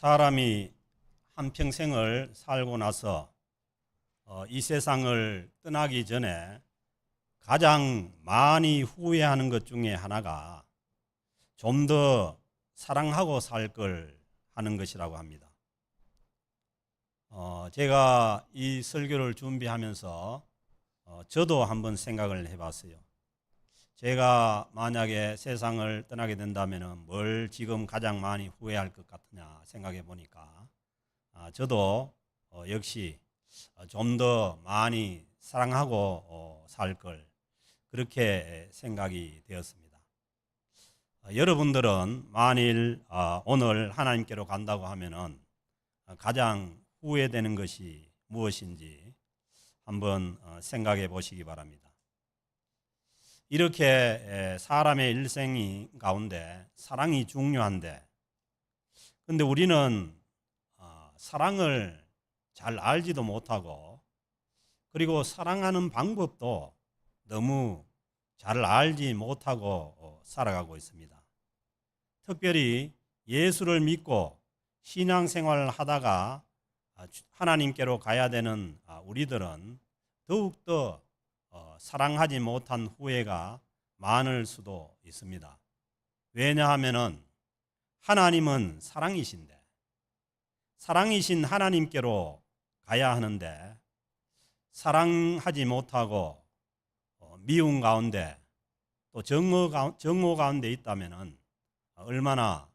사람이 한평생을 살고 나서 이 세상을 떠나기 전에 가장 많이 후회하는 것 중에 하나가 좀 더 사랑하고 살 걸 하는 것이라고 합니다. 제가 이 설교를 준비하면서 저도 한번 생각을 해봤어요. 제가 만약에 세상을 떠나게 된다면 뭘 지금 가장 많이 후회할 것 같으냐 생각해 보니까 저도 역시 좀 더 많이 사랑하고 살 걸 그렇게 생각이 되었습니다. 여러분들은 만일 오늘 하나님께로 간다고 하면은 가장 후회되는 것이 무엇인지 한번 생각해 보시기 바랍니다. 이렇게 사람의 일생 가운데 사랑이 중요한데, 근데 우리는 사랑을 잘 알지도 못하고, 그리고 사랑하는 방법도 너무 잘 알지 못하고 살아가고 있습니다. 특별히 예수를 믿고 신앙생활을 하다가 하나님께로 가야 되는 우리들은 더욱더 사랑하지 못한 후회가 많을 수도 있습니다. 왜냐하면은 하나님은 사랑이신데, 사랑이신 하나님께로 가야 하는데 사랑하지 못하고 미움 가운데 또 정오 가운데 있다면은 얼마나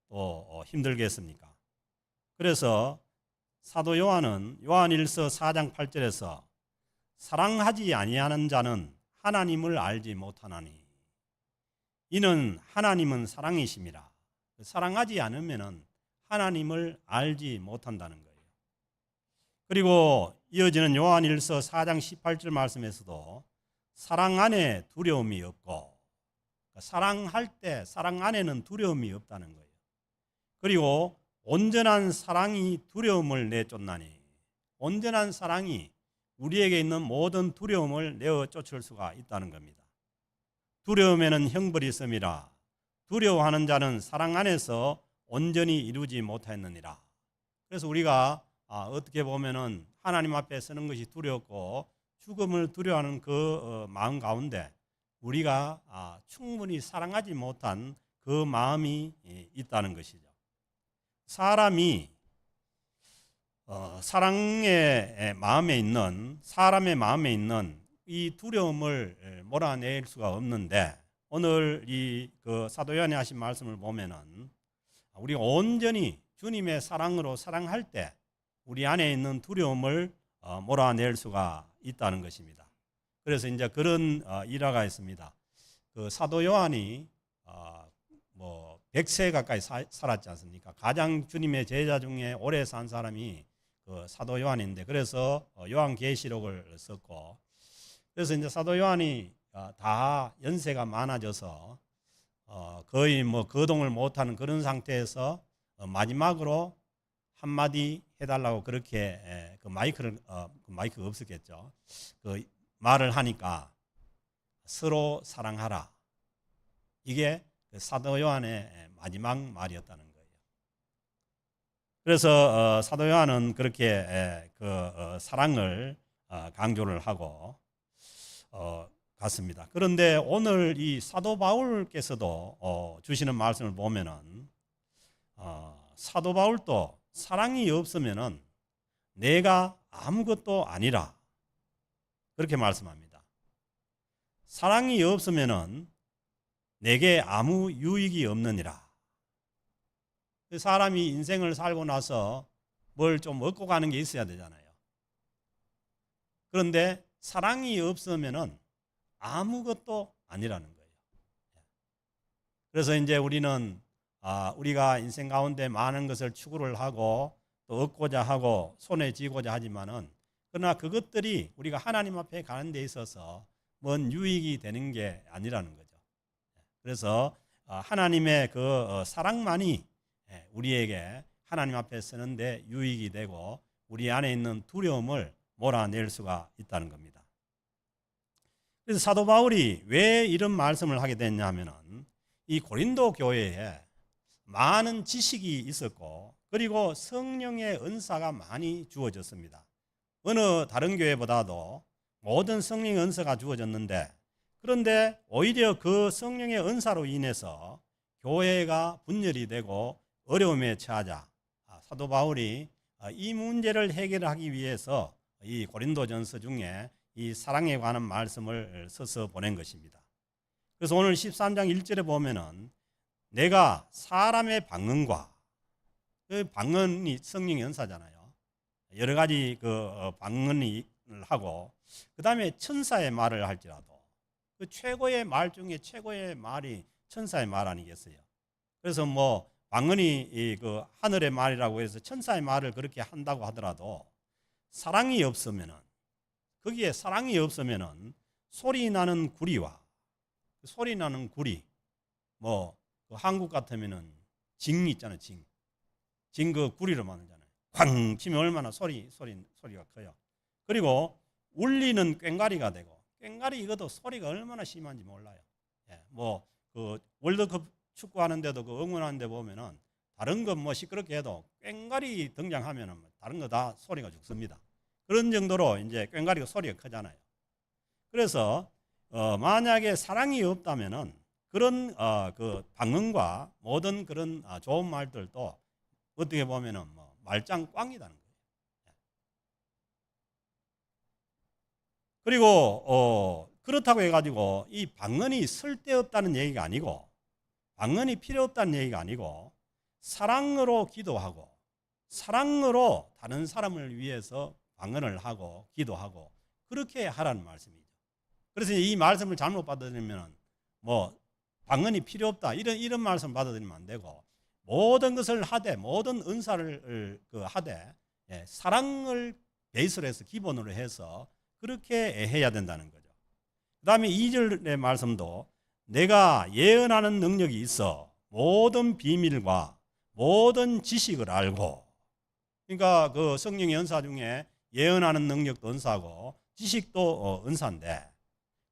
또 힘들겠습니까? 그래서 사도 요한은 요한일서 4장 8절에서 사랑하지 아니하는 자는 하나님을 알지 못하나니 이는 하나님은 사랑이심이라. 사랑하지 않으면은 하나님을 알지 못한다는 거예요. 그리고 이어지는 요한일서 4장 18절 말씀에서도 사랑 안에 두려움이 없고, 사랑할 때 사랑 안에는 두려움이 없다는 거예요. 그리고 온전한 사랑이 두려움을 내쫓나니, 온전한 사랑이 우리에게 있는 모든 두려움을 내어 쫓을 수가 있다는 겁니다. 두려움에는 형벌이 있음이라. 두려워하는 자는 사랑 안에서 온전히 이루지 못하였느니라. 그래서 우리가 어떻게 보면은 하나님 앞에 서는 것이 두렵고 죽음을 두려워하는 그 마음 가운데 우리가 충분히 사랑하지 못한 그 마음이 있다는 것이죠. 사람이 사랑의 마음에 있는, 사람의 마음에 있는 이 두려움을 몰아낼 수가 없는데, 오늘 이 사도 요한이 하신 말씀을 보면은 우리가 온전히 주님의 사랑으로 사랑할 때 우리 안에 있는 두려움을 몰아낼 수가 있다는 것입니다. 그래서 이제 그런 일화가 있습니다. 그 사도 요한이 100세 가까이 살았지 않습니까? 가장 주님의 제자 중에 오래 산 사람이 그 사도 요한인데, 그래서 요한계시록을 썼고, 그래서 이제 사도 요한이 다 연세가 많아져서 거의 거동을 못하는 그런 상태에서 마지막으로 한마디 해달라고 그렇게 마이크가 없었겠죠. 그 말을 하니까 서로 사랑하라. 이게 사도 요한의 마지막 말이었다는 거예요. 그래서 사도 요한은 그렇게 사랑을 강조를 하고 갔습니다. 그런데 오늘 이 사도 바울께서도 주시는 말씀을 보면은 사도 바울도 사랑이 없으면은 내가 아무것도 아니라 그렇게 말씀합니다. 사랑이 없으면은 내게 아무 유익이 없느니라. 사람이 인생을 살고 나서 뭘 좀 얻고 가는 게 있어야 되잖아요. 그런데 사랑이 없으면은 아무것도 아니라는 거예요. 그래서 이제 우리는 우리가 인생 가운데 많은 것을 추구를 하고 또 얻고자 하고 손에 쥐고자 하지만은, 그러나 그것들이 우리가 하나님 앞에 가는 데 있어서 뭔 유익이 되는 게 아니라는 거죠. 그래서 하나님의 그 사랑만이 우리에게 하나님 앞에 서는데 유익이 되고 우리 안에 있는 두려움을 몰아낼 수가 있다는 겁니다. 그래서 사도 바울이 왜 이런 말씀을 하게 됐냐면은 이 고린도 교회에 많은 지식이 있었고 그리고 성령의 은사가 많이 주어졌습니다. 어느 다른 교회보다도 모든 성령의 은사가 주어졌는데, 그런데 오히려 그 성령의 은사로 인해서 교회가 분열이 되고 어려움에 처하자 사도 바울이 이 문제를 해결하기 위해서 이 고린도전서 중에 이 사랑에 관한 말씀을 써서 보낸 것입니다. 그래서 오늘 13장 1절에 보면은 내가 사람의 방언과, 그 방언이 성령의 은사잖아요. 여러 가지 그 방언을 하고, 그 다음에 천사의 말을 할지라도 그 최고의 말 중에 최고의 말이 천사의 말 아니겠어요? 그래서 뭐 방언이 그 하늘의 말이라고 해서 천사의 말을 그렇게 한다고 하더라도 사랑이 없으면은, 거기에 사랑이 없으면은 소리 나는 구리와, 소리 나는 구리, 뭐 그 한국 같으면은 징 있잖아요. 징 그 구리로 만들잖아요. 쾅 치면 얼마나 소리가 커요. 그리고 울리는 꽹과리가 되고, 꽹과리 이것도 소리가 얼마나 심한지 몰라요. 예, 뭐 그 월드컵 축구하는데도 그 응원하는데 보면은 다른 건 뭐 시끄럽게 해도 꽹과리 등장하면은 다른 거 다 소리가 죽습니다. 그런 정도로 이제 꽹과리가 소리가 크잖아요. 그래서 만약에 사랑이 없다면은 그런 그 방언과 모든 그런 좋은 말들도 어떻게 보면은 뭐 말짱 꽝이라는 거예요. 그리고 그렇다고 해가지고 이 방언이 쓸데없다는 얘기가 아니고, 방언이 필요 없다는 얘기가 아니고, 사랑으로 기도하고 사랑으로 다른 사람을 위해서 방언을 하고 기도하고 그렇게 하라는 말씀이죠. 그래서 이 말씀을 잘못 받아들이면 뭐 방언이 필요 없다 이런 말씀 받아들이면 안 되고, 모든 것을 하되 모든 은사를 하되 사랑을 베이스로 해서 기본으로 해서 그렇게 해야 된다는 거죠. 그 다음에 2절의 말씀도 내가 예언하는 능력이 있어 모든 비밀과 모든 지식을 알고, 그러니까 그 성령의 은사 중에 예언하는 능력도 은사고 지식도 은사인데,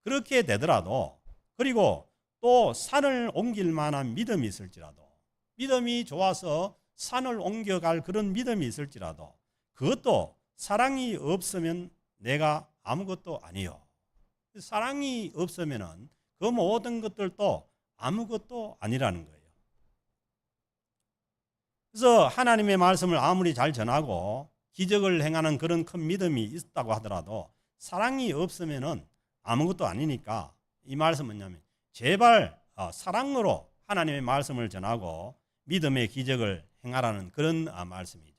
그렇게 되더라도, 그리고 또 산을 옮길 만한 믿음이 있을지라도, 믿음이 좋아서 산을 옮겨갈 그런 믿음이 있을지라도 그것도 사랑이 없으면 내가 아무것도 아니요. 사랑이 없으면은 그 모든 것들도 아무것도 아니라는 거예요. 그래서 하나님의 말씀을 아무리 잘 전하고 기적을 행하는 그런 큰 믿음이 있다고 하더라도 사랑이 없으면은 아무것도 아니니까, 이 말씀은 뭐냐면 제발 사랑으로 하나님의 말씀을 전하고 믿음의 기적을 행하라는 그런 말씀이죠.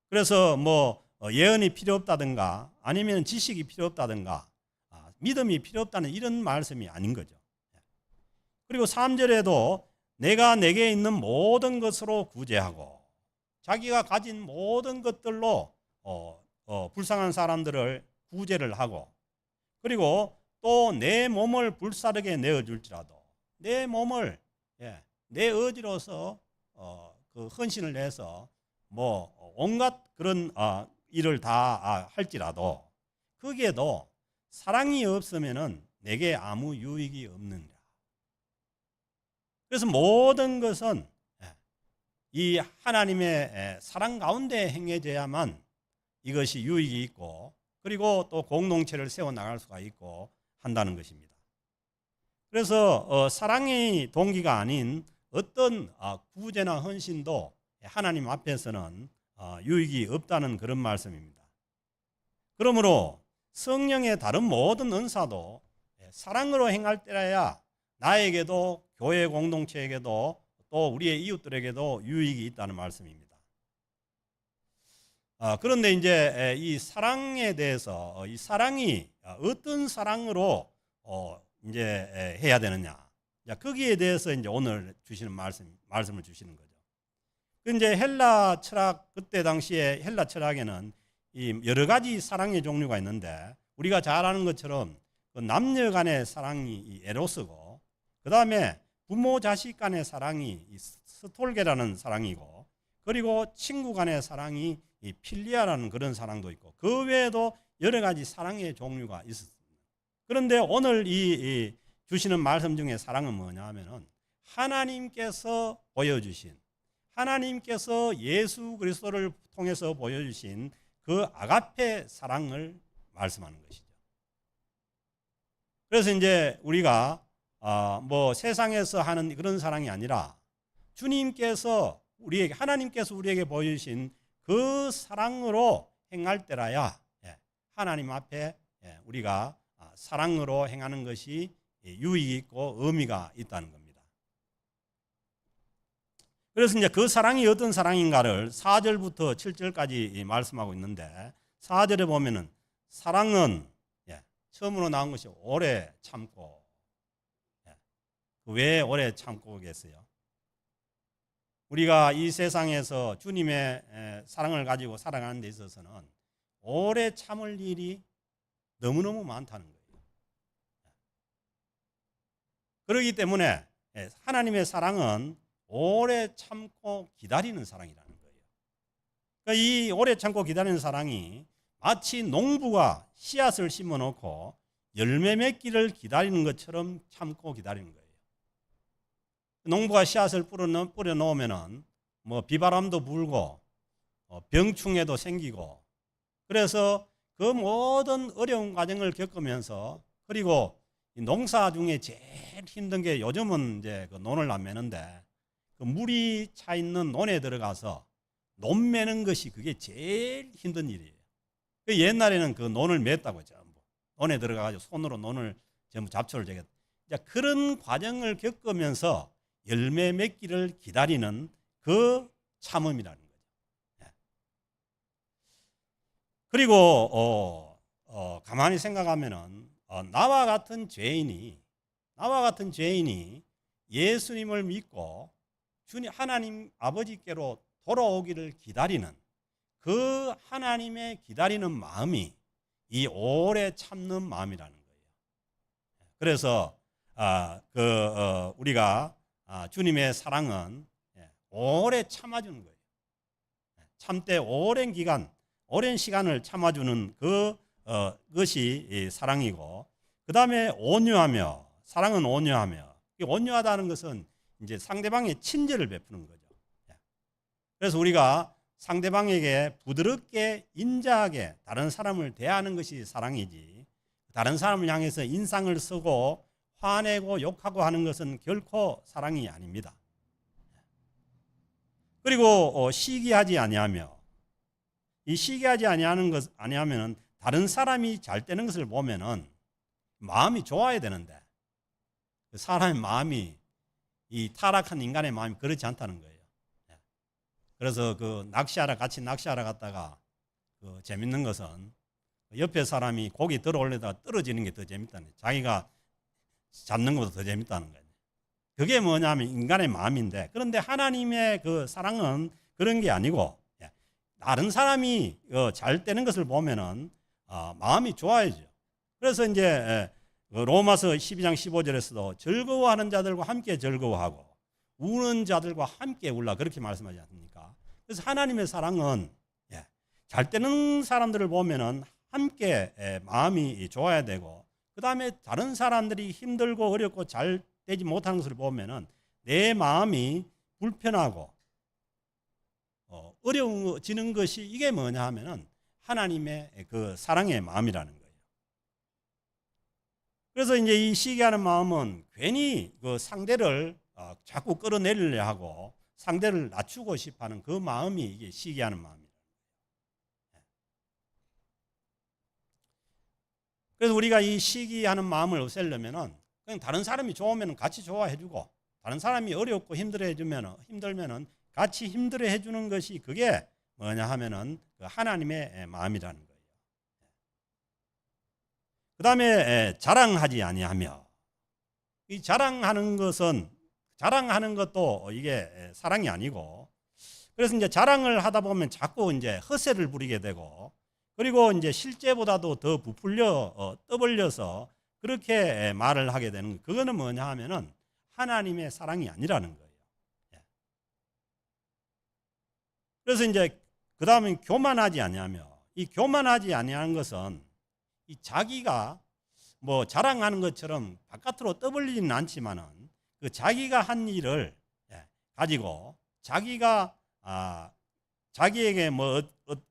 그래서 뭐 예언이 필요 없다든가 아니면 지식이 필요 없다든가 믿음이 필요 없다는 이런 말씀이 아닌 거죠. 그리고 3절에도 내가 내게 있는 모든 것으로 구제하고, 자기가 가진 모든 것들로 불쌍한 사람들을 구제를 하고, 그리고 또 내 몸을 불사르게 내어줄지라도 내 몸을 내 의지로서 그 헌신을 해서 뭐 온갖 그런 일을 다 할지라도 거기에도 사랑이 없으면은 내게 아무 유익이 없느니라. 그래서 모든 것은 이 하나님의 사랑 가운데 행해져야만 이것이 유익이 있고, 그리고 또 공동체를 세워나갈 수가 있고 한다는 것입니다. 그래서 사랑의 동기가 아닌 어떤 구제나 헌신도 하나님 앞에서는 유익이 없다는 그런 말씀입니다. 그러므로 성령의 다른 모든 은사도 사랑으로 행할 때라야 나에게도 교회 공동체에게도 또 우리의 이웃들에게도 유익이 있다는 말씀입니다. 그런데 이제 이 사랑에 대해서, 이 사랑이 어떤 사랑으로 이제 해야 되느냐, 거기에 대해서 이제 오늘 주시는 말씀을 주시는 거죠. 이제 헬라 철학, 그때 당시에 헬라 철학에는 이 여러 가지 사랑의 종류가 있는데, 우리가 잘 아는 것처럼 그 남녀 간의 사랑이 에로스고, 그 다음에 부모 자식 간의 사랑이 스톨게라는 사랑이고, 그리고 친구 간의 사랑이 이 필리아라는 그런 사랑도 있고, 그 외에도 여러 가지 사랑의 종류가 있습니다. 그런데 오늘 이 주시는 말씀 중에 사랑은 뭐냐 하면은 하나님께서 보여주신, 하나님께서 예수 그리스도를 통해서 보여주신 그 아가페 사랑을 말씀하는 것이죠. 그래서 이제 우리가 뭐 세상에서 하는 그런 사랑이 아니라 주님께서 하나님께서 우리에게 보여주신 그 사랑으로 행할 때라야 하나님 앞에 우리가 사랑으로 행하는 것이 유익이 있고 의미가 있다는 겁니다. 그래서 이제 그 사랑이 어떤 사랑인가를 4절부터 7절까지 말씀하고 있는데 4절에 보면은 사랑은 처음으로 나온 것이 오래 참고. 왜 오래 참고겠어요? 우리가 이 세상에서 주님의 사랑을 가지고 살아가는 데 있어서는 오래 참을 일이 너무너무 많다는 거예요. 그렇기 때문에 하나님의 사랑은 오래 참고 기다리는 사랑이라는 거예요. 그러니까 이 오래 참고 기다리는 사랑이 마치 농부가 씨앗을 심어놓고 열매 맺기를 기다리는 것처럼 참고 기다리는 거예요. 농부가 씨앗을 뿌려 놓으면은 뭐 비바람도 불고 병충해도 생기고 그래서 그 모든 어려운 과정을 겪으면서 그리고 농사 중에 제일 힘든 게 요즘은 이제 그 논을 안 매는데 그 물이 차 있는 논에 들어가서 논 매는 것이 그게 제일 힘든 일이에요. 그 옛날에는 그 논을 맸다고 전부 논에 들어가가지고 손으로 논을 전부 잡초를 제거. 그런 과정을 겪으면서 열매 맺기를 기다리는 그 참음이라는 거죠. 그리고 가만히 생각하면은 나와 같은 죄인이 예수님을 믿고 주님 하나님 아버지께로 돌아오기를 기다리는 그 하나님의 기다리는 마음이 이 오래 참는 마음이라는 거예요. 그래서 우리가 주님의 사랑은 오래 참아주는 거예요. 참되 오랜 기간, 오랜 시간을 참아주는 그것이 사랑이고, 그 다음에 온유하며, 사랑은 온유하며, 온유하다는 것은 이제 상대방의 친절을 베푸는 거죠. 그래서 우리가 상대방에게 부드럽게 인자하게 다른 사람을 대하는 것이 사랑이지, 다른 사람을 향해서 인상을 쓰고 화내고 욕하고 하는 것은 결코 사랑이 아닙니다. 그리고 시기하지 아니하며, 이 시기하지 아니하면은 다른 사람이 잘 되는 것을 보면은 마음이 좋아야 되는데 사람의 마음이 이 타락한 인간의 마음이 그렇지 않다는 거예요. 그래서 같이 낚시하러 갔다가 재밌는 것은 옆에 사람이 고기 들어올려다가 떨어지는 게 더 재밌다는 거예요. 자기가 잡는 것보다 더 재밌다는 거예요. 그게 뭐냐면 인간의 마음인데, 그런데 하나님의 그 사랑은 그런 게 아니고 다른 사람이 잘 되는 것을 보면은 마음이 좋아야죠. 그래서 이제 로마서 12장 15절에서도 즐거워하는 자들과 함께 즐거워하고 우는 자들과 함께 울라, 그렇게 말씀하지 않습니까? 그래서 하나님의 사랑은 잘 되는 사람들을 보면은 함께 마음이 좋아야 되고, 그 다음에 다른 사람들이 힘들고 어렵고 잘 되지 못하는 것을 보면은 내 마음이 불편하고 어려워지는 것이, 이게 뭐냐 하면은 하나님의 그 사랑의 마음이라는 거예요. 그래서 이제 이 시기하는 마음은 괜히 그 상대를 자꾸 끌어내리려 하고 상대를 낮추고 싶어 하는 그 마음이 이게 시기하는 마음이에요. 그래서 우리가 이 시기하는 마음을 없애려면은 그냥 다른 사람이 좋으면 같이 좋아해주고, 다른 사람이 어렵고 힘들면은 같이 힘들어해주는 것이, 그게 뭐냐 하면은 그 하나님의 마음이라는 거예요. 그 다음에 자랑하지 아니하며, 이 자랑하는 것도 이게 사랑이 아니고, 그래서 이제 자랑을 하다 보면 자꾸 이제 허세를 부리게 되고, 그리고 이제 실제보다도 더 부풀려 떠벌려서 그렇게 말을 하게 되는, 그거는 뭐냐 하면은 하나님의 사랑이 아니라는 거예요. 그래서 이제 그 다음에 교만하지 아니하며, 이 교만하지 아니하는 것은 이 자기가 뭐 자랑하는 것처럼 바깥으로 떠벌리지는 않지만은 그 자기가 한 일을 가지고 자기가 자기에게 뭐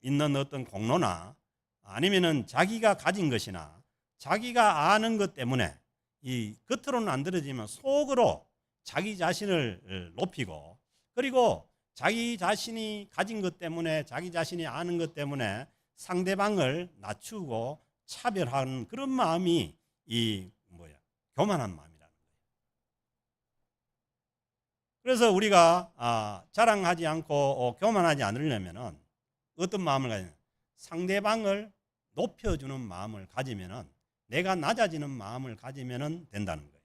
있는 어떤 공로나 아니면은 자기가 가진 것이나 자기가 아는 것 때문에 이 겉으로는 안 들어지만 속으로 자기 자신을 높이고, 그리고 자기 자신이 가진 것 때문에, 자기 자신이 아는 것 때문에 상대방을 낮추고 차별하는 그런 마음이 교만한 마음이라는 거예요. 그래서 우리가 자랑하지 않고 교만하지 않으려면은 어떤 마음을 가지냐, 상대방을 높여주는 마음을 가지면은, 내가 낮아지는 마음을 가지면은 된다는 거예요.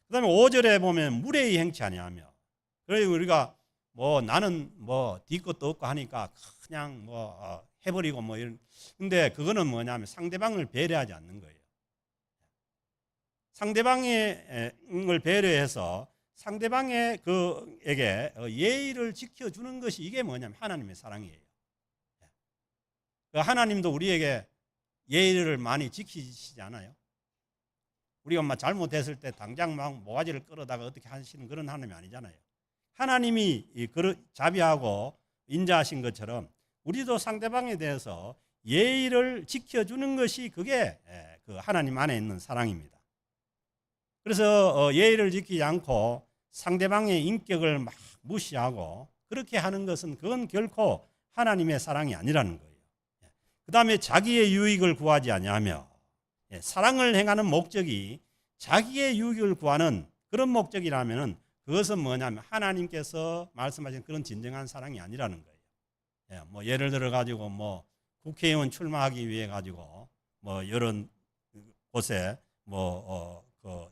그 다음에 5절에 보면 무례히 행치 아니하며, 그래서 우리가 나는 뒤 것도 없고 하니까 그냥 해버리고 이런. 근데 그거는 뭐냐면 상대방을 배려하지 않는 거예요. 상대방을 배려해서 상대방의 그에게 예의를 지켜주는 것이, 이게 뭐냐면 하나님의 사랑이에요. 하나님도 우리에게 예의를 많이 지키시지 않아요? 우리가 잘못했을 때 당장 모가지를 끌어다가 어떻게 하시는 그런 하나님이 아니잖아요. 하나님이 자비하고 인자하신 것처럼 우리도 상대방에 대해서 예의를 지켜주는 것이, 그게 그 하나님 안에 있는 사랑입니다. 그래서 예의를 지키지 않고 상대방의 인격을 막 무시하고 그렇게 하는 것은, 그건 결코 하나님의 사랑이 아니라는 거예요. 그 다음에 자기의 유익을 구하지 아니하며, 사랑을 행하는 목적이 자기의 유익을 구하는 그런 목적이라면은, 그것은 뭐냐면 하나님께서 말씀하신 그런 진정한 사랑이 아니라는 거예요. 예를 들어 가지고 국회의원 출마하기 위해 가지고 이런 곳에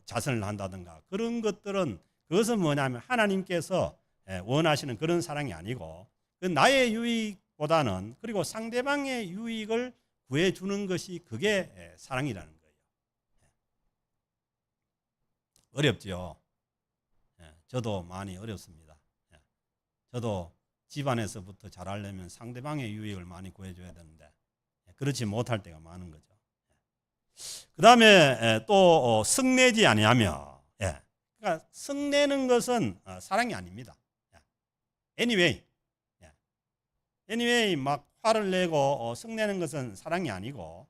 자선을 한다든가 그런 것들은, 그것은 뭐냐면 하나님께서 원하시는 그런 사랑이 아니고, 나의 유익보다는, 그리고 상대방의 유익을 구해주는 것이, 그게 사랑이라는 거예요. 어렵죠. 저도 많이 어렵습니다. 저도 집안에서부터 잘하려면 상대방의 유익을 많이 구해줘야 되는데 그렇지 못할 때가 많은 거죠. 그 다음에 또 성내지 아니하며, 그러니까 성내는 것은 사랑이 아닙니다. anyway 막 화를 내고 성내는 것은 사랑이 아니고,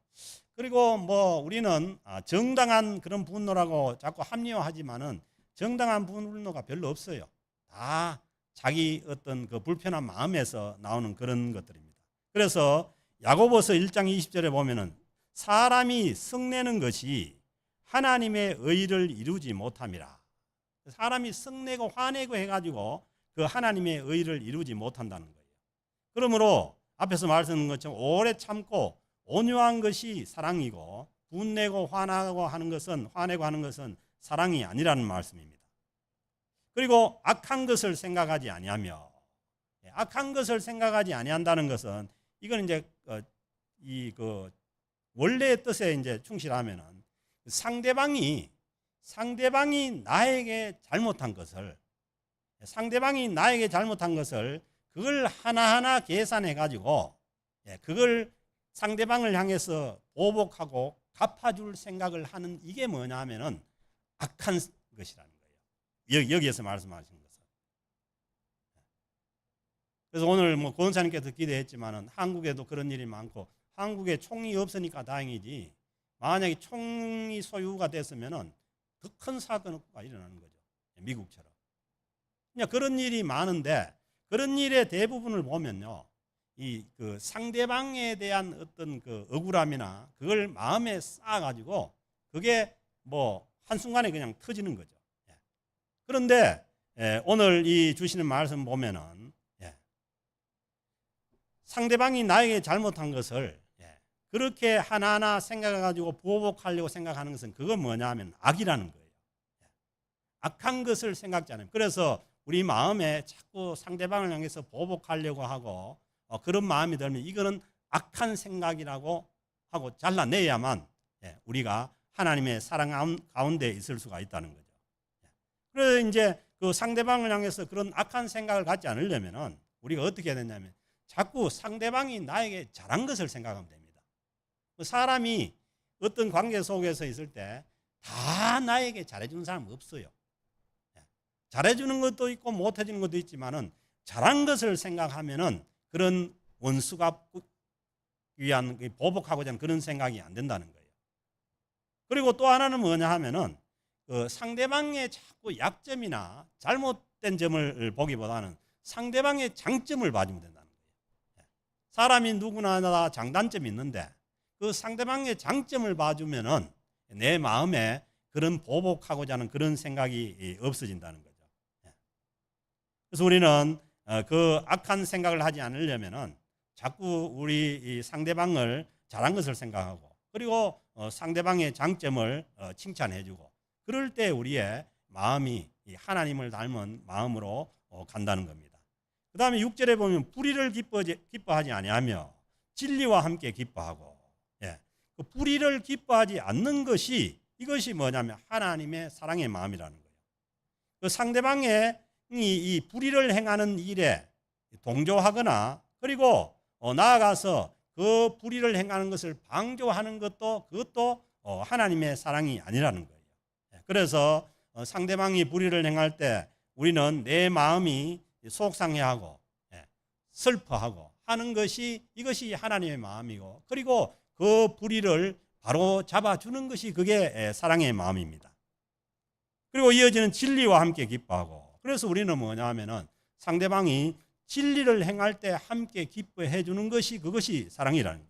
그리고 우리는 정당한 그런 분노라고 자꾸 합리화하지만은 정당한 분노가 별로 없어요. 다 자기 어떤 그 불편한 마음에서 나오는 그런 것들입니다. 그래서 야고보서 1장 20절에 보면은, 사람이 성내는 것이 하나님의 의를 이루지 못함이라. 사람이 성내고 화내고 해가지고 그 하나님의 의를 이루지 못한다는 거예요. 그러므로 앞에서 말씀드린 것처럼 오래 참고 온유한 것이 사랑이고, 분내고 화내고 하는 것은 사랑이 아니라는 말씀입니다. 그리고 악한 것을 생각하지 아니하며, 악한 것을 생각하지 아니한다는 것은, 이건 이제 원래의 뜻에 이제 충실하면은, 상대방이 나에게 잘못한 것을, 그걸 하나하나 계산해 가지고 그걸 상대방을 향해서 보복하고 갚아줄 생각을 하는, 이게 뭐냐면은 악한 것이라는 거예요. 여기에서 말씀하신 것은. 그래서 오늘 권사님께서 기대했지만은 한국에도 그런 일이 많고, 한국에 총이 없으니까 다행이지, 만약에 총이 소유가 됐으면은 더 큰 사건가 일어나는 거죠. 미국처럼. 그냥 그런 일이 많은데, 그런 일의 대부분을 보면요, 그 상대방에 대한 어떤 그 억울함이나 그걸 마음에 쌓아가지고 그게 한순간에 그냥 터지는 거죠. 그런데 오늘 이 주시는 말씀 보면은, 상대방이 나에게 잘못한 것을 그렇게 하나하나 생각해가지고 보복하려고 생각하는 것은, 그건 뭐냐면 악이라는 거예요. 악한 것을 생각지 않아요. 그래서 우리 마음에 자꾸 상대방을 향해서 보복하려고 하고 그런 마음이 들면, 이거는 악한 생각이라고 하고 잘라내야만 우리가 하나님의 사랑 가운데 있을 수가 있다는 거죠. 그래서 이제 그 상대방을 향해서 그런 악한 생각을 갖지 않으려면은 우리가 어떻게 해야 되냐면, 자꾸 상대방이 나에게 잘한 것을 생각하면 됩니다. 사람이 어떤 관계 속에서 있을 때 다 나에게 잘해주는 사람은 없어요. 잘해주는 것도 있고 못해주는 것도 있지만은 잘한 것을 생각하면은 그런 원수가 위한 보복하고자 하는 그런 생각이 안 된다는 거예요. 그리고 또 하나는 뭐냐 하면은 그 상대방의 자꾸 약점이나 잘못된 점을 보기보다는 상대방의 장점을 봐주면 된다는 거예요. 사람이 누구나 다 장단점이 있는데 그 상대방의 장점을 봐주면은 내 마음에 그런 보복하고자 하는 그런 생각이 없어진다는 거죠. 그래서 우리는 그 악한 생각을 하지 않으려면은 자꾸 우리 상대방을 잘한 것을 생각하고 그리고 상대방의 장점을 칭찬해주고 그럴 때 우리의 마음이 하나님을 닮은 마음으로 간다는 겁니다. 그 다음에 6절에 보면 불의를 기뻐하지 아니하며 진리와 함께 기뻐하고, 그 불의를 기뻐하지 않는 것이 이것이 뭐냐면 하나님의 사랑의 마음이라는 거예요. 그 상대방의 이 불의를 행하는 일에 동조하거나 그리고 나아가서 그 불의를 행하는 것을 방조하는 것도 그것도 하나님의 사랑이 아니라는 거예요. 그래서 상대방이 불의를 행할 때 우리는 내 마음이 속상해하고 슬퍼하고 하는 것이 이것이 하나님의 마음이고 그리고 그 불의를 바로 잡아주는 것이 그게 사랑의 마음입니다. 그리고 이어지는 진리와 함께 기뻐하고 그래서 우리는 뭐냐 하면은 상대방이 진리를 행할 때 함께 기뻐해 주는 것이 그것이 사랑이라는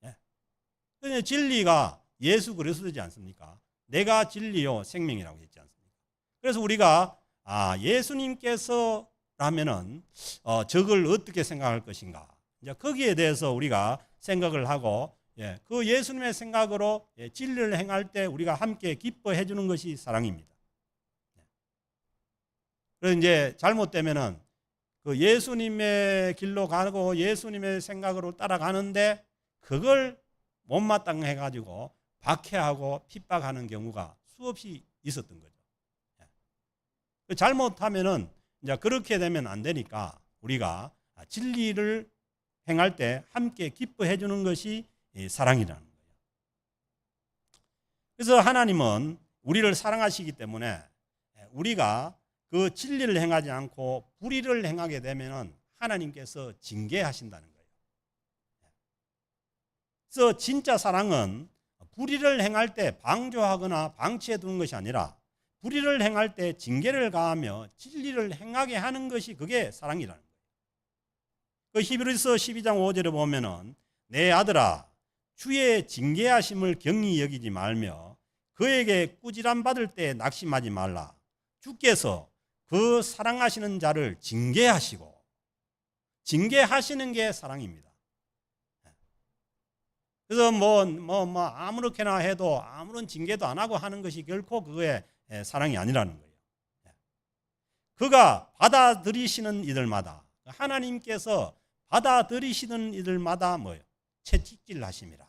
거예요. 진리가 예수 그리스도지 않습니까? 내가 진리요 생명이라고 했지 않습니까? 그래서 우리가 예수님께서라면은 저걸 어떻게 생각할 것인가? 이제 거기에 대해서 우리가 생각을 하고 그 예수님의 생각으로 진리를 행할 때 우리가 함께 기뻐해 주는 것이 사랑입니다. 그래서 이제 잘못되면은 그 예수님의 길로 가고 예수님의 생각으로 따라가는데 그걸 못마땅해 가지고 박해하고 핍박하는 경우가 수없이 있었던 거죠. 잘못하면은 이제 그렇게 되면 안 되니까 우리가 진리를 행할 때 함께 기뻐해 주는 것이 사랑이라는 거예요. 그래서 하나님은 우리를 사랑하시기 때문에 우리가 그 진리를 행하지 않고 불의를 행하게 되면은 하나님께서 징계하신다는 거예요. 그래서 진짜 사랑은 불의를 행할 때 방조하거나 방치해 두는 것이 아니라 불의를 행할 때 징계를 가하며 진리를 행하게 하는 것이 그게 사랑이라는 거예요. 그 히브리서 12장 5절에 보면은 내 아들아 주의 징계하심을 경히 여기지 말며 그에게 꾸지람 받을 때 낙심하지 말라. 주께서 그 사랑하시는 자를 징계하시고 징계하시는 게 사랑입니다. 그래서 아무렇게나 해도 아무런 징계도 안 하고 하는 것이 결코 그거의 사랑이 아니라는 거예요. 그가 받아들이시는 이들마다 하나님께서 받아들이시는 이들마다 뭐예요? 채찍질 하심이라.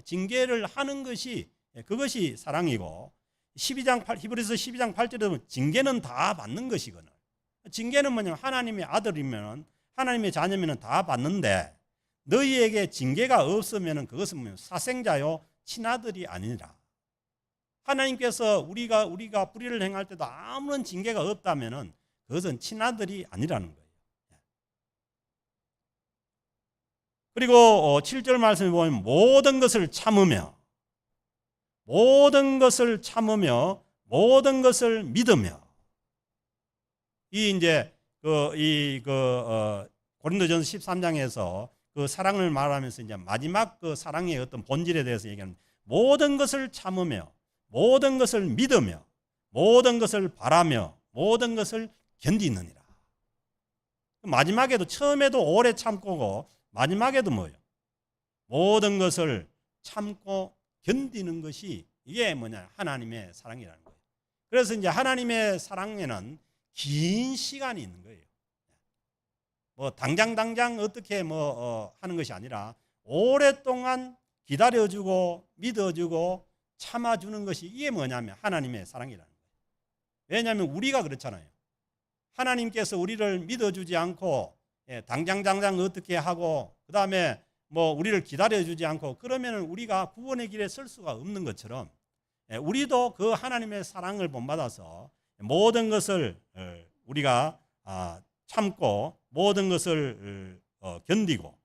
징계를 하는 것이 그것이 사랑이고 히브리서 12장 8절에 보면 징계는 다 받는 것이거든. 징계는 뭐냐면 하나님의 아들이면 하나님의 자녀면 다 받는데 너희에게 징계가 없으면 그것은 뭐냐면 사생자요 친아들이 아니라 하나님께서 우리가 불의를 행할 때도 아무런 징계가 없다면은 그것은 친아들이 아니라는 거예요. 그리고 7절 말씀에 보면 모든 것을 참으며 모든 것을 참으며 모든 것을 믿으며 이 이제 고린도전서 13장에서 그 사랑을 말하면서 이제 마지막 그 사랑의 어떤 본질에 대해서 얘기합니다. 모든 것을 참으며 모든 것을 믿으며 모든 것을 바라며 모든 것을 견디느니라. 마지막에도 처음에도 오래 참고고 마지막에도 뭐예요? 모든 것을 참고 견디는 것이 이게 뭐냐? 하나님의 사랑이라는 거예요. 그래서 이제 하나님의 사랑에는 긴 시간이 있는 거예요. 당장 어떻게 하는 것이 아니라 오랫동안 기다려주고 믿어주고 참아주는 것이 이게 뭐냐면 하나님의 사랑이라는 거예요. 왜냐하면 우리가 그렇잖아요. 하나님께서 우리를 믿어주지 않고 당장 어떻게 하고 그 다음에 우리를 기다려주지 않고 그러면 우리가 구원의 길에 설 수가 없는 것처럼 우리도 그 하나님의 사랑을 본받아서 모든 것을 우리가 참고 모든 것을 견디고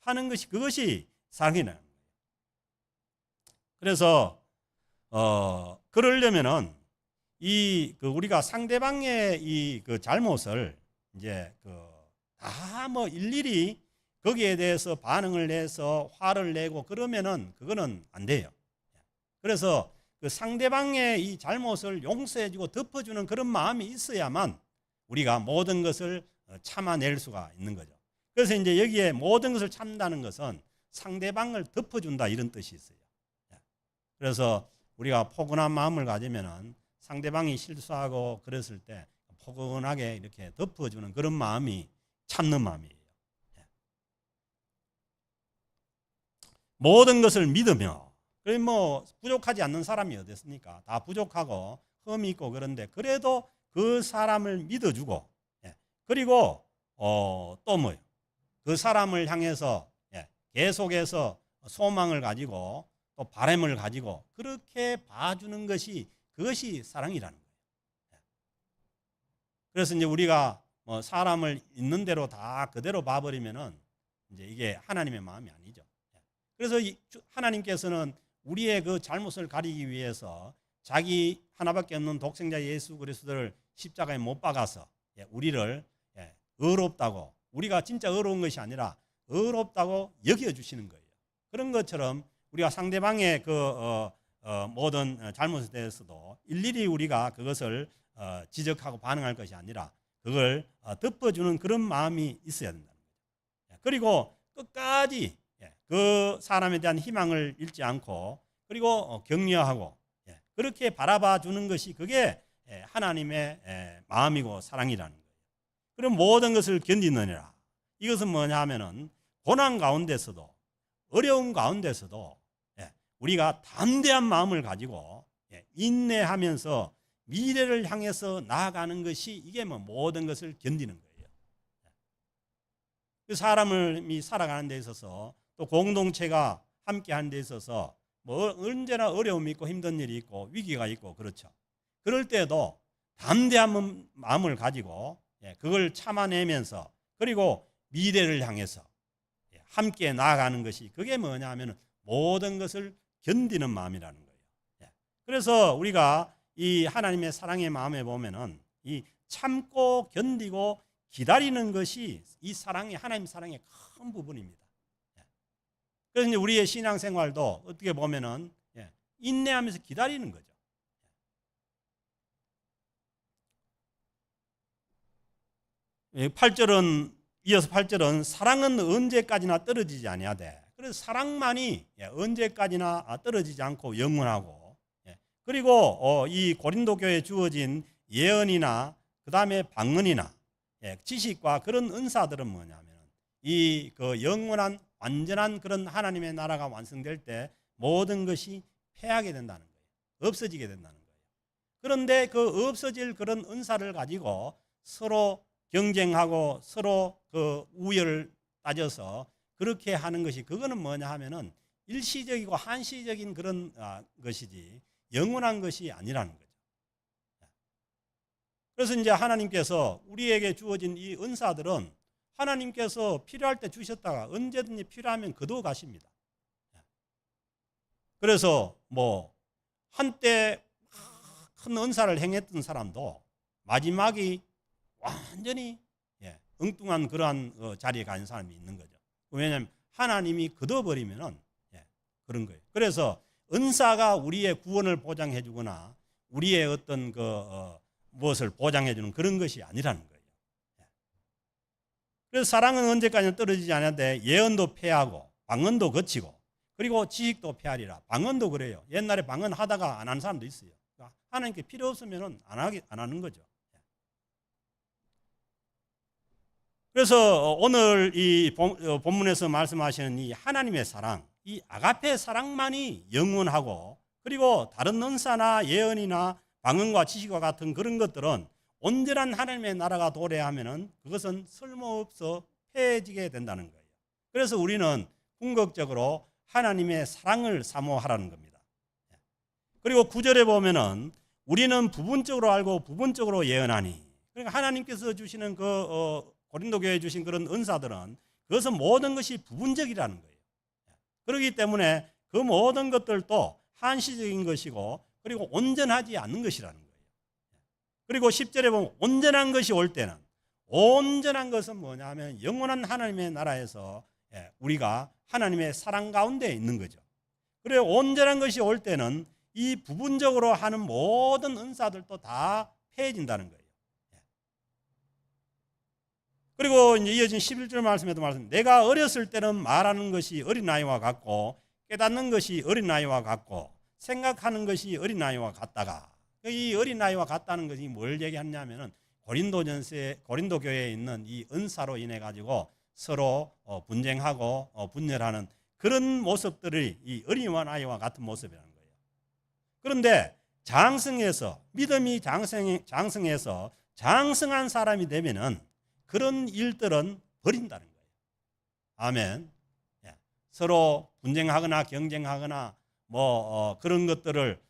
하는 것이 그것이 사랑이라는 거예요. 그래서 그러려면은 우리가 상대방의 그 잘못을 이제 다 뭐 일일이 거기에 대해서 반응을 내서 화를 내고 그러면은 그거는 안 돼요. 그래서 그 상대방의 이 잘못을 용서해주고 덮어주는 그런 마음이 있어야만 우리가 모든 것을 참아낼 수가 있는 거죠. 그래서 이제 여기에 모든 것을 참다는 것은 상대방을 덮어준다 이런 뜻이 있어요. 그래서 우리가 포근한 마음을 가지면은 상대방이 실수하고 그랬을 때 포근하게 이렇게 덮어주는 그런 마음이 참는 마음이에요. 모든 것을 믿으며, 뭐 부족하지 않는 사람이 어디 있습니까? 다 부족하고 흠이 있고 그런데 그래도 그 사람을 믿어주고, 그리고 또 뭐요? 그 사람을 향해서 계속해서 소망을 가지고 또 바람을 가지고 그렇게 봐주는 것이 그것이 사랑이라는 거예요. 그래서 이제 우리가 뭐 사람을 있는 대로 다 그대로 봐버리면은 이제 이게 하나님의 마음이 아니죠. 그래서 하나님께서는 우리의 그 잘못을 가리기 위해서 자기 하나밖에 없는 독생자 예수 그리스도를 십자가에 못 박아서 우리를 의롭다고, 우리가 진짜 의로운 것이 아니라 의롭다고 여겨주시는 거예요. 그런 것처럼 우리가 상대방의 모든 잘못에 대해서도 일일이 우리가 그것을 지적하고 반응할 것이 아니라 그걸 덮어주는 그런 마음이 있어야 된다는 거죠. 그리고 끝까지 그 사람에 대한 희망을 잃지 않고 그리고 격려하고 그렇게 바라봐 주는 것이 그게 하나님의 마음이고 사랑이라는 거예요. 그럼 모든 것을 견디느니라. 이것은 뭐냐 하면은 고난 가운데서도 어려운 가운데서도 우리가 담대한 마음을 가지고 인내하면서 미래를 향해서 나아가는 것이 이게 뭐 모든 것을 견디는 거예요. 그 사람이 살아가는 데 있어서 또 공동체가 함께하는 데 있어서 뭐 언제나 어려움이 있고 힘든 일이 있고 위기가 있고 그렇죠. 그럴 때도 담대한 마음을 가지고 그걸 참아내면서 그리고 미래를 향해서 함께 나아가는 것이 그게 뭐냐 하면 모든 것을 견디는 마음이라는 거예요. 그래서 우리가 이 하나님의 사랑의 마음에 보면은 이 참고 견디고 기다리는 것이 이 사랑의 하나님 사랑의 큰 부분입니다. 그래서 이제 우리의 신앙생활도 어떻게 보면은 인내하면서 기다리는 거죠. 8절은 이어서 8절은 사랑은 언제까지나 떨어지지 아니하되, 그래서 사랑만이 언제까지나 떨어지지 않고 영원하고, 그리고 이 고린도 교회에 주어진 예언이나 그 다음에 방언이나 지식과 그런 은사들은 뭐냐면 이 그 영원한 완전한 그런 하나님의 나라가 완성될 때 모든 것이 패하게 된다는 거예요. 없어지게 된다는 거예요. 그런데 그 없어질 그런 은사를 가지고 서로 경쟁하고 서로 그 우열을 따져서 그렇게 하는 것이 그거는 뭐냐 하면은 일시적이고 한시적인 그런 것이지 영원한 것이 아니라는 거죠. 그래서 이제 하나님께서 우리에게 주어진 이 은사들은 하나님께서 필요할 때 주셨다가 언제든지 필요하면 거두어 가십니다. 그래서 뭐 한때 큰 은사를 행했던 사람도 마지막이 완전히 엉뚱한 그러한 자리에 간 사람이 있는 거죠. 왜냐하면 하나님이 거둬버리면은 그런 거예요. 그래서 은사가 우리의 구원을 보장해 주거나 우리의 어떤 무엇을 보장해 주는 그런 것이 아니라는 거예요. 그래서 사랑은 언제까지나 떨어지지 않는데 예언도 패하고 방언도 거치고 그리고 지식도 패하리라. 방언도 그래요. 옛날에 방언 하다가 안 하는 사람도 있어요. 하나님께 필요 없으면 안 하는 거죠. 그래서 오늘 이 본문에서 말씀하시는 이 하나님의 사랑, 이 아가페 사랑만이 영원하고 그리고 다른 은사나 예언이나 방언과 지식과 같은 그런 것들은 온전한 하나님의 나라가 도래하면은 그것은 쓸모없어 패해지게 된다는 거예요. 그래서 우리는 궁극적으로 하나님의 사랑을 사모하라는 겁니다. 그리고 9절에 보면은 우리는 부분적으로 알고 부분적으로 예언하니. 그러니까 하나님께서 주시는 고린도 교회에 주신 그런 은사들은 그것은 모든 것이 부분적이라는 거예요. 그렇기 때문에 그 모든 것들도 한시적인 것이고 그리고 온전하지 않는 것이라는 거예요. 그리고 10절에 보면 온전한 것이 올 때는, 온전한 것은 뭐냐 하면 영원한 하나님의 나라에서 우리가 하나님의 사랑 가운데 있는 거죠. 그래서 온전한 것이 올 때는 이 부분적으로 하는 모든 은사들도 다 폐해진다는 거예요. 그리고 이제 이어진 11절 말씀에도 내가 어렸을 때는 말하는 것이 어린아이와 같고 깨닫는 것이 어린아이와 같고 생각하는 것이 어린아이와 같다가, 이 어린아이와 같다는 것이 뭘 얘기하냐면은 고린도 교회에 있는 이 은사로 인해 가지고 서로 분쟁하고 분열하는 그런 모습들이 이 어린아이와 같은 모습이라는 거예요. 그런데 장성해서, 믿음이 장성해서 장성한 사람이 되면은 그런 일들은 버린다는 거예요. 아멘. 서로 분쟁하거나 경쟁하거나 그런 것들을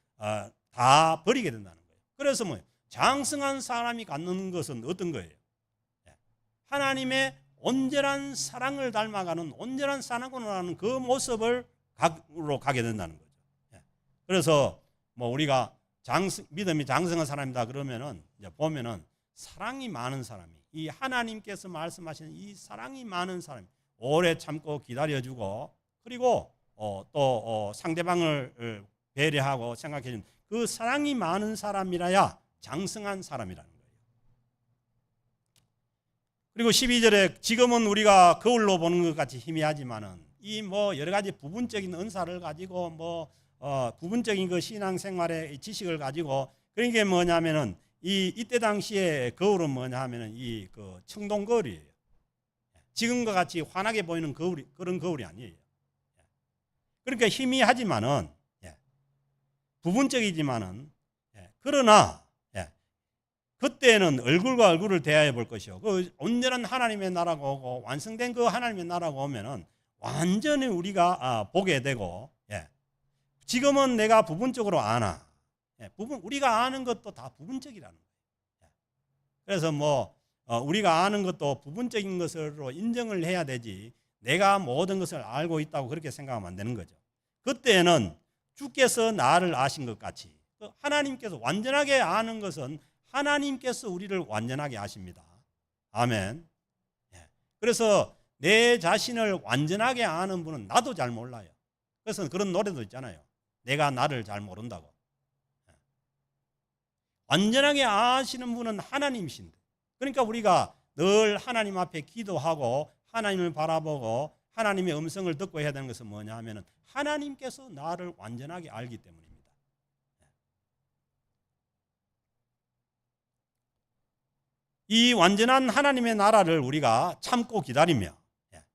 다 버리게 된다는 거예요. 그래서 장성한 사람이 갖는 것은 어떤 거예요? 하나님의 온전한 사랑을 닮아가는, 온전한 사랑으로 하는 그 모습을 으로 가게 된다는 거죠. 그래서 우리가 믿음이 장성한 사람이다 그러면은 이제 보면은 사랑이 많은 사람이, 이 하나님께서 말씀하시는 이 사랑이 많은 사람이 오래 참고 기다려주고 그리고 또 상대방을 배려하고 생각해주는 그 사랑이 많은 사람이라야 장성한 사람이라는 거예요. 그리고 12절에 지금은 우리가 거울로 보는 것 같이 희미하지만은 이 여러 가지 부분적인 은사를 가지고 부분적인 그 신앙생활의 지식을 가지고, 그러니까 뭐냐면은 이때 당시에 거울은 뭐냐 하면은 그 청동 거울이에요. 지금과 같이 환하게 보이는 그런 거울이 아니에요. 그러니까 희미하지만은 부분적이지만은 그러나 그때는 얼굴과 얼굴을 대하여 볼 것이요. 그 온전한 하나님의 나라가 오고 완성된 그 하나님의 나라가 오면은 완전히 우리가 보게 되고, 지금은 내가 부분적으로 아나. 우리가 아는 것도 다 부분적이라는 거예요. 그래서 우리가 아는 것도 부분적인 것으로 인정을 해야 되지, 내가 모든 것을 알고 있다고 그렇게 생각하면 안 되는 거죠. 그때는 주께서 나를 아신 것 같이, 하나님께서 완전하게 아는 것은 하나님께서 우리를 완전하게 아십니다. 아멘. 그래서 내 자신을 완전하게 아는 분은 나도 잘 몰라요. 그래서 그런 노래도 있잖아요. 내가 나를 잘 모른다고. 완전하게 아시는 분은 하나님이신데, 그러니까 우리가 늘 하나님 앞에 기도하고 하나님을 바라보고 하나님의 음성을 듣고 해야 되는 것은 뭐냐 하면은 하나님께서 나를 완전하게 알기 때문입니다. 이 완전한 하나님의 나라를 우리가 참고 기다리며,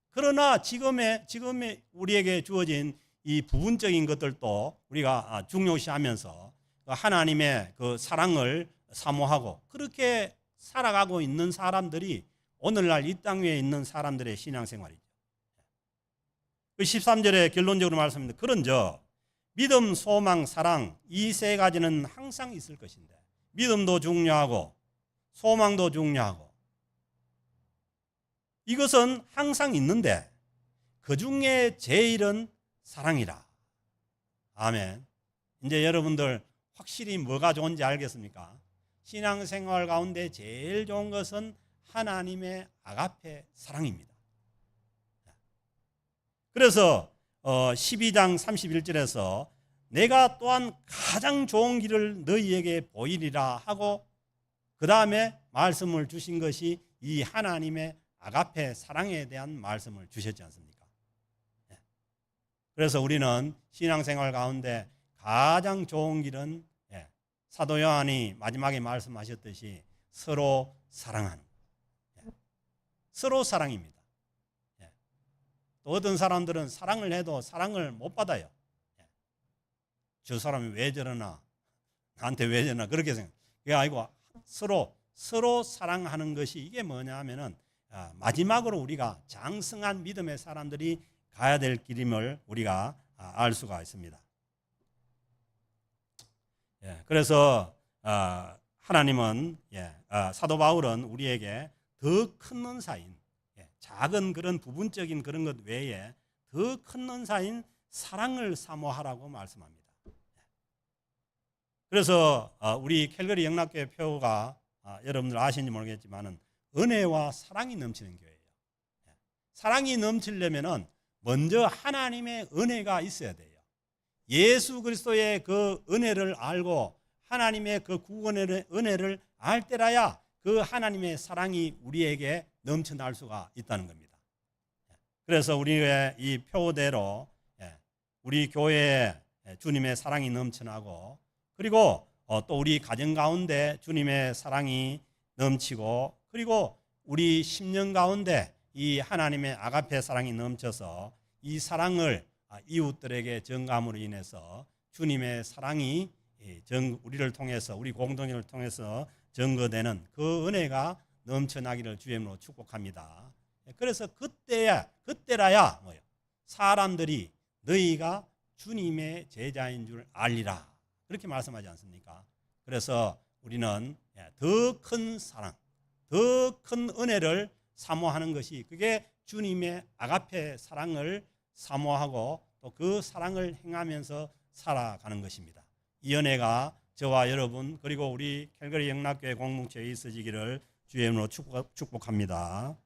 그러나 지금의 우리에게 주어진 이 부분적인 것들도 우리가 중요시하면서 하나님의 그 사랑을 사모하고 그렇게 살아가고 있는 사람들이 오늘날 이 땅 위에 있는 사람들의 신앙생활이죠. 그 13절에 결론적으로 말씀합니다. 그런즉 믿음, 소망, 사랑 이 세 가지는 항상 있을 것인데, 믿음도 중요하고 소망도 중요하고 이것은 항상 있는데 그 중에 제일은 사랑이라. 아멘. 이제 여러분들 확실히 뭐가 좋은지 알겠습니까? 신앙생활 가운데 제일 좋은 것은 하나님의 아가페 사랑입니다. 그래서 12장 31절에서 내가 또한 가장 좋은 길을 너희에게 보이리라 하고 그 다음에 말씀을 주신 것이 이 하나님의 아가페 사랑에 대한 말씀을 주셨지 않습니까? 그래서 우리는 신앙생활 가운데 가장 좋은 길은 사도 요한이 마지막에 말씀하셨듯이 서로 사랑하는, 서로 사랑입니다. 또 어떤 사람들은 사랑을 해도 사랑을 못 받아요. 저 사람이 왜 저러나, 나한테 왜 저러나 그렇게 생각. 그게 아니고 서로 사랑하는 것이 이게 뭐냐 하면은 마지막으로 우리가 장성한 믿음의 사람들이 가야 될 길임을 우리가 알 수가 있습니다. 그래서 하나님은 사도 바울은 우리에게 더 큰 은사인 작은 그런 부분적인 그런 것 외에 더 큰 은사인 사랑을 사모하라고 말씀합니다. 그래서 우리 캘거리 영락교회 표가 여러분들 아시는지 모르겠지만은 은혜와 사랑이 넘치는 교회예요. 사랑이 넘치려면은 먼저 하나님의 은혜가 있어야 돼요. 예수 그리스도의 그 은혜를 알고 하나님의 그 구원의 은혜를 알 때라야 그 하나님의 사랑이 우리에게 넘쳐날 수가 있다는 겁니다. 그래서 우리의 이 표대로 우리 교회에 주님의 사랑이 넘쳐나고 그리고 또 우리 가정 가운데 주님의 사랑이 넘치고 그리고 우리 심령 가운데 이 하나님의 아가페 사랑이 넘쳐서 이 사랑을 이웃들에게 전감으로 인해서 주님의 사랑이 우리를 통해서 우리 공동체를 통해서 증거되는 그 은혜가 넘쳐나기를 주님으로 축복합니다. 그래서 그때라야 사람들이 너희가 주님의 제자인 줄 알리라 그렇게 말씀하지 않습니까? 그래서 우리는 더 큰 사랑, 더 큰 은혜를 사모하는 것이 그게 주님의 아가페 사랑을 사모하고 또 그 사랑을 행하면서 살아가는 것입니다. 이 은혜가 저와 여러분 그리고 우리 캘거리 영락교회 공동체에 있어지기를 주의 이름으로 축복합니다.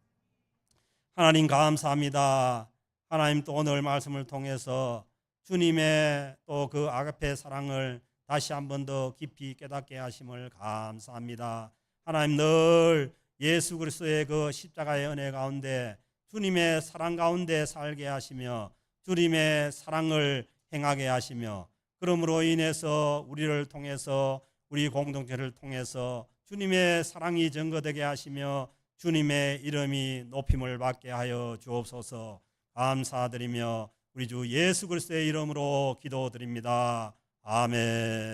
하나님 감사합니다. 하나님 또 오늘 말씀을 통해서 주님의 또 그 아가페 사랑을 다시 한 번 더 깊이 깨닫게 하심을 감사합니다. 하나님 늘 예수 그리스도의 그 십자가의 은혜 가운데 주님의 사랑 가운데 살게 하시며 주님의 사랑을 행하게 하시며 그러므로 인해서 우리를 통해서 우리 공동체를 통해서 주님의 사랑이 증거되게 하시며 주님의 이름이 높임을 받게 하여 주옵소서. 감사드리며 우리 주 예수 그리스도의 이름으로 기도드립니다. 아멘.